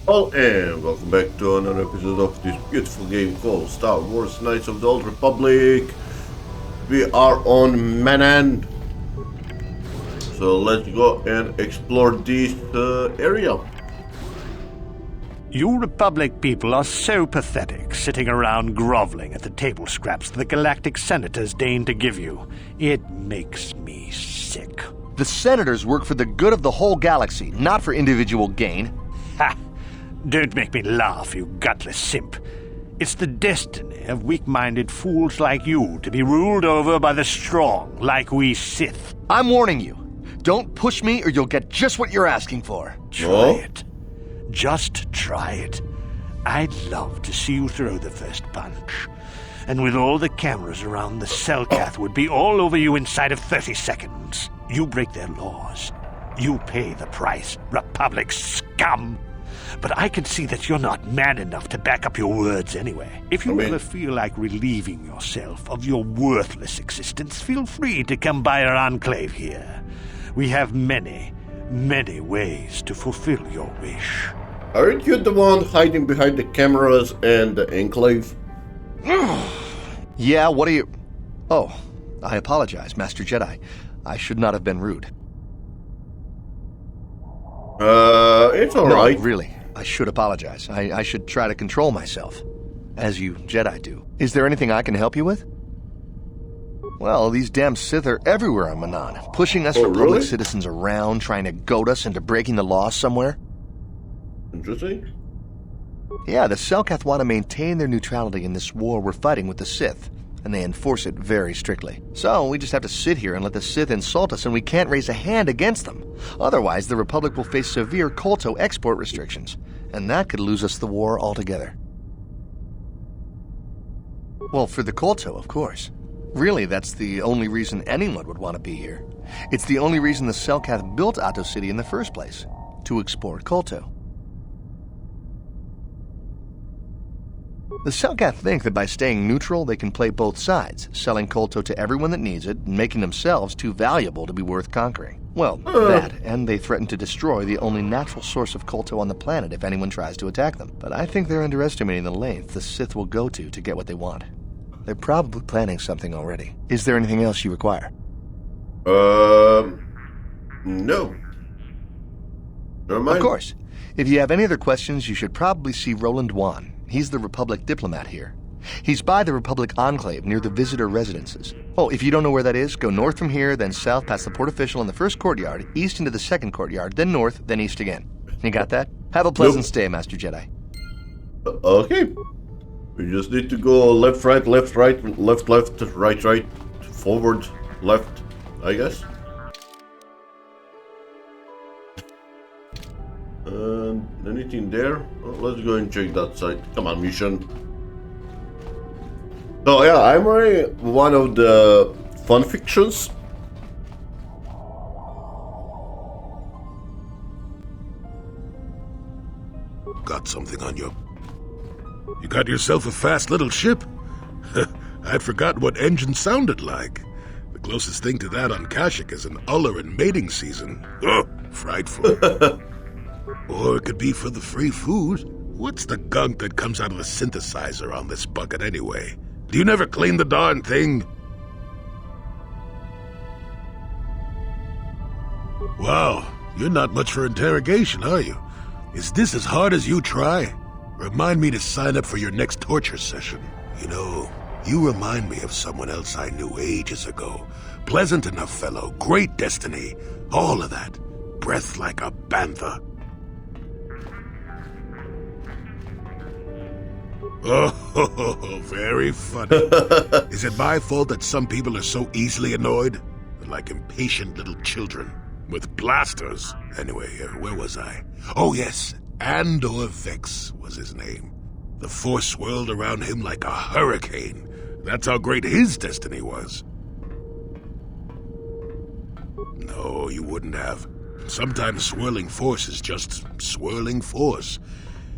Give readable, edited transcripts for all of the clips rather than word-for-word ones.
Hello and welcome back to another episode of this beautiful game called Star Wars Knights of the Old Republic. We are on Manan, so let's go and explore this area. You Republic people are so pathetic, sitting around groveling at the table scraps the Galactic Senators deign to give you. It makes me sick. The Senators work for the good of the whole galaxy, not for individual gain. Ha! Don't make me laugh, you gutless simp. It's the destiny of weak-minded fools like you to be ruled over by the strong, like we Sith. I'm warning you. Don't push me or you'll get just what you're asking for. Try it. Just try it. I'd love to see you throw the first punch. And with all the cameras around, the Selkath would be all over you inside of 30 seconds. You break their laws. You pay the price, Republic scum. But I can see that you're not man enough to back up your words anyway. If you ever feel like relieving yourself of your worthless existence, feel free to come by our enclave here. We have many, many ways to fulfill your wish. Aren't you the one hiding behind the cameras and the enclave? Yeah, what are you... Oh, I apologize, Master Jedi. I should not have been rude. It's alright. No, really, I should apologize. I should try to control myself, as you Jedi do. Is there anything I can help you with? Well, these damn Sith are everywhere on Manan, pushing us Republic citizens around, trying to goad us into breaking the law somewhere. Interesting. Yeah, the Selkath want to maintain their neutrality in this war we're fighting with the Sith, and they enforce it very strictly. So we just have to sit here and let the Sith insult us, and we can't raise a hand against them. Otherwise, the Republic will face severe KOTOR export restrictions, and that could lose us the war altogether. Well, for the KOTOR, of course. Really, that's the only reason anyone would want to be here. It's the only reason the Selkath built Ahto City in the first place, to export KOTOR. The Selkath think that by staying neutral, they can play both sides, selling KOTOR to everyone that needs it, and making themselves too valuable to be worth conquering. Well, that, and they threaten to destroy the only natural source of KOTOR on the planet if anyone tries to attack them. But I think they're underestimating the length the Sith will go to get what they want. They're probably planning something already. Is there anything else you require? No. Never mind. Of course. If you have any other questions, you should probably see Roland Wan. He's the Republic diplomat here. He's by the Republic Enclave near the visitor residences. Oh, if you don't know where that is, go north from here, then south past the port official in the first courtyard, east into the second courtyard, then north, then east again. You got that? Have a pleasant stay, Master Jedi. Okay. We just need to go left, right, left, right, left, left, right, right, forward, left, I guess. Anything there? Oh, let's go and check that side. Come on, mission. So yeah, I'm wearing one of the fun fictions. Got something on you. You got yourself a fast little ship? I'd forgotten what engine sounded like. The closest thing to that on Kashyyyk is an Uller in mating season. Oh, frightful. Or it could be for the free food. What's the gunk that comes out of the synthesizer on this bucket anyway? Do you never clean the darn thing? Wow, you're not much for interrogation, are you? Is this as hard as you try? Remind me to sign up for your next torture session. You know, you remind me of someone else I knew ages ago. Pleasant enough fellow, great destiny, all of that. Breath like a bantha. Oh, very funny. Is it my fault that some people are so easily annoyed? They're like impatient little children with blasters. Anyway, where was I? Oh yes, Andor Vex was his name. The Force swirled around him like a hurricane. That's how great his destiny was. No, you wouldn't have. Sometimes swirling force is just swirling force.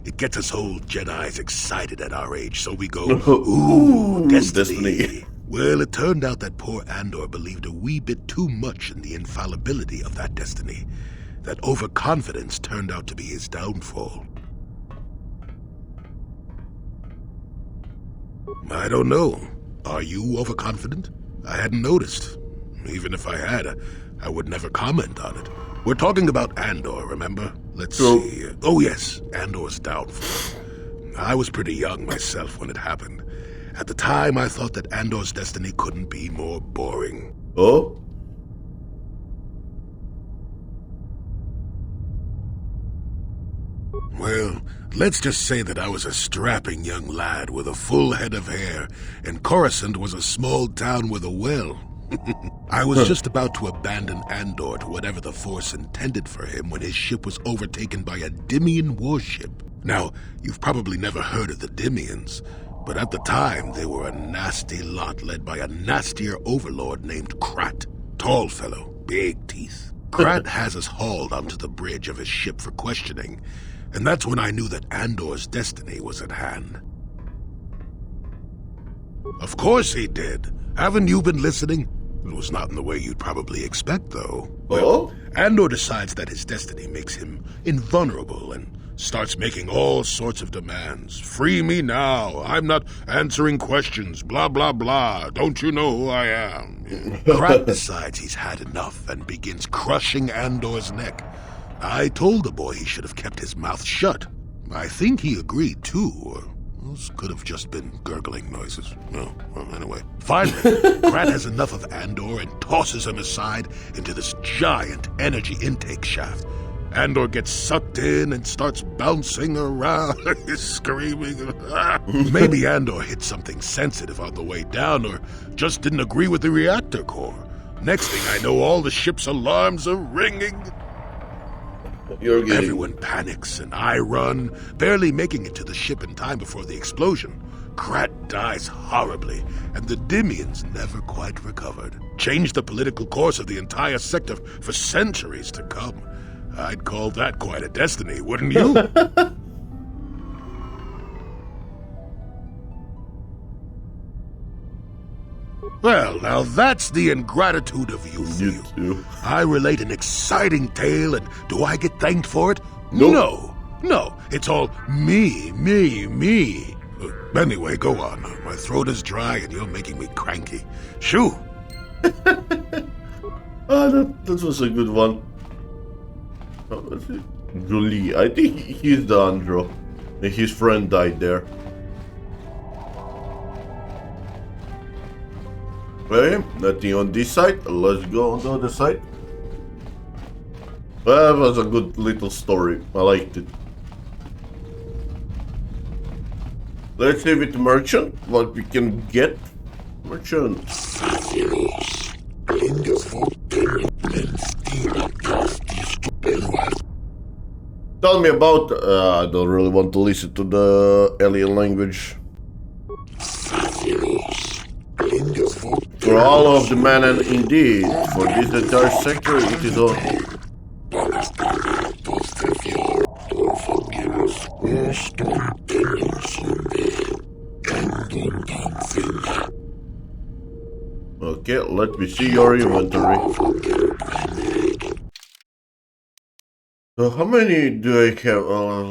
It gets us old Jedis excited at our age, so we go, ooh, destiny. Well, it turned out that poor Andor believed a wee bit too much in the infallibility of that destiny. That overconfidence turned out to be his downfall. I don't know. Are you overconfident? I hadn't noticed. Even if I had, I would never comment on it. We're talking about Andor, remember? Let's see. Oh yes, Andor's downfall. I was pretty young myself when it happened. At the time, I thought that Andor's destiny couldn't be more boring. Oh? Well, let's just say that I was a strapping young lad with a full head of hair, and Coruscant was a small town with a well. I was just about to abandon Andor to whatever the Force intended for him when his ship was overtaken by a Dimian warship. Now, you've probably never heard of the Dimians, but at the time they were a nasty lot led by a nastier overlord named Krat. Tall fellow, big teeth. Krat has us hauled onto the bridge of his ship for questioning, and that's when I knew that Andor's destiny was at hand. Of course he did. Haven't you been listening? It was not in the way you'd probably expect, though. Well, Andor decides that his destiny makes him invulnerable and starts making all sorts of demands. Free me now. I'm not answering questions. Blah, blah, blah. Don't you know who I am? Krat decides he's had enough and begins crushing Andor's neck. I told the boy he should have kept his mouth shut. I think he agreed, too, or those could have just been gurgling noises. Well, anyway. Finally, Krat has enough of Andor and tosses him aside into this giant energy intake shaft. Andor gets sucked in and starts bouncing around, screaming. Maybe Andor hit something sensitive on the way down, or just didn't agree with the reactor core. Next thing I know, all the ship's alarms are ringing. Everyone panics, and I run, barely making it to the ship in time before the explosion. Krat dies horribly, and the Dimians never quite recovered. Changed the political course of the entire sector for centuries to come. I'd call that quite a destiny, wouldn't you? Well, now that's the ingratitude of youth. You too. I relate an exciting tale, and do I get thanked for it? Nope. No, it's all me. Anyway, go on. My throat is dry, and you're making me cranky. Shoo! That was a good one. Oh, was it? Julie. I think he's the Andro. And his friend died there. Okay, nothing on this side. Let's go on the other side. That was a good little story. I liked it. Let's see with merchant what we can get. Merchant. Tell me about. I don't really want to listen to the alien language. For all of the men and indeed, for this entire sector, it is all. Okay, let me see your inventory. So how many do I have?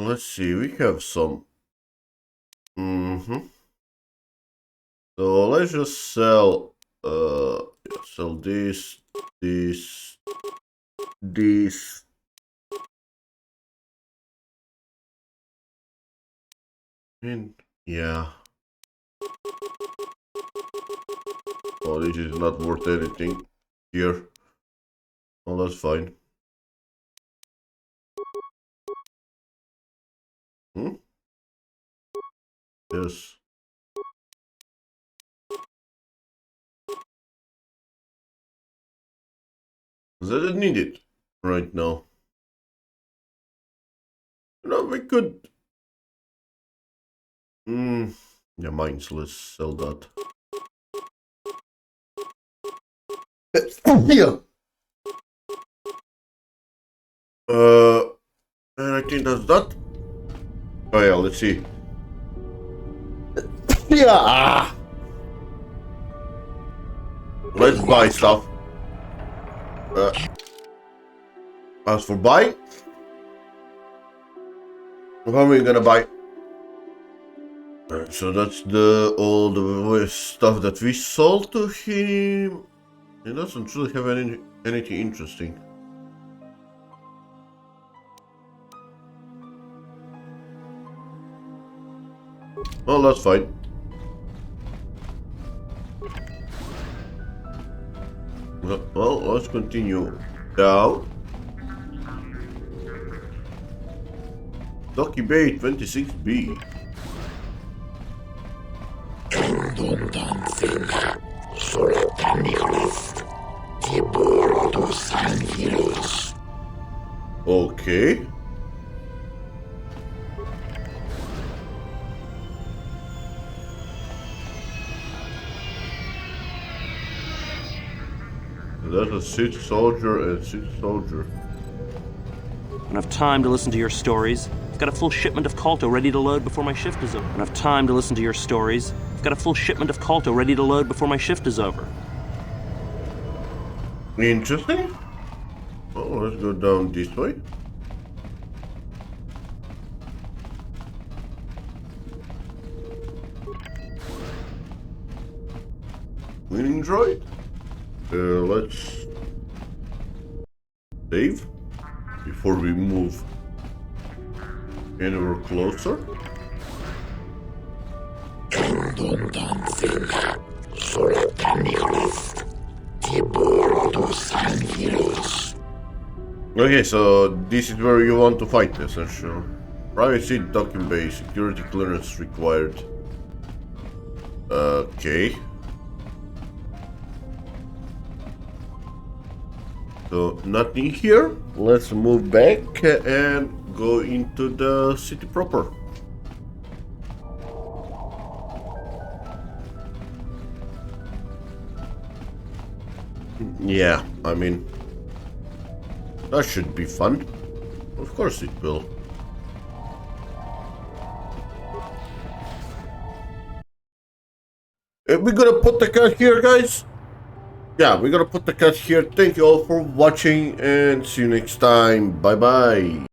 Let's see, we have some. So let's just sell this. Yeah. Oh, this is not worth anything here. Oh, that's fine. Yes. I don't need it right now. No, we could. Yeah, mines. Let's sell that. Yeah. And I think that's that. Oh yeah, let's see. Yeah. Let's buy stuff. As for buy, how are we gonna buy? So that's all the stuff that we sold to him. He doesn't really have anything interesting. Well, that's fine. Well, let's continue down. Docky Bay 26B. Okay. That's a Sith soldier and Sith soldier. Enough time to listen to your stories. I've got a full shipment of Kolto ready to load before my shift is over. Enough time to listen to your stories. I've got a full shipment of Kolto ready to load before my shift is over. Interesting. Oh, let's go down this way. Winning droid. Let's save before we move anywhere closer. Okay, so this is where you want to fight, essentially. Private seat docking bay, security clearance required. Okay. So nothing here. Let's move back and go into the city proper. Yeah, I mean, that should be fun. Of course it will. We're gonna put the cut here, guys. Yeah, we're gonna put the cut here. Thank you all for watching and see you next time. Bye bye.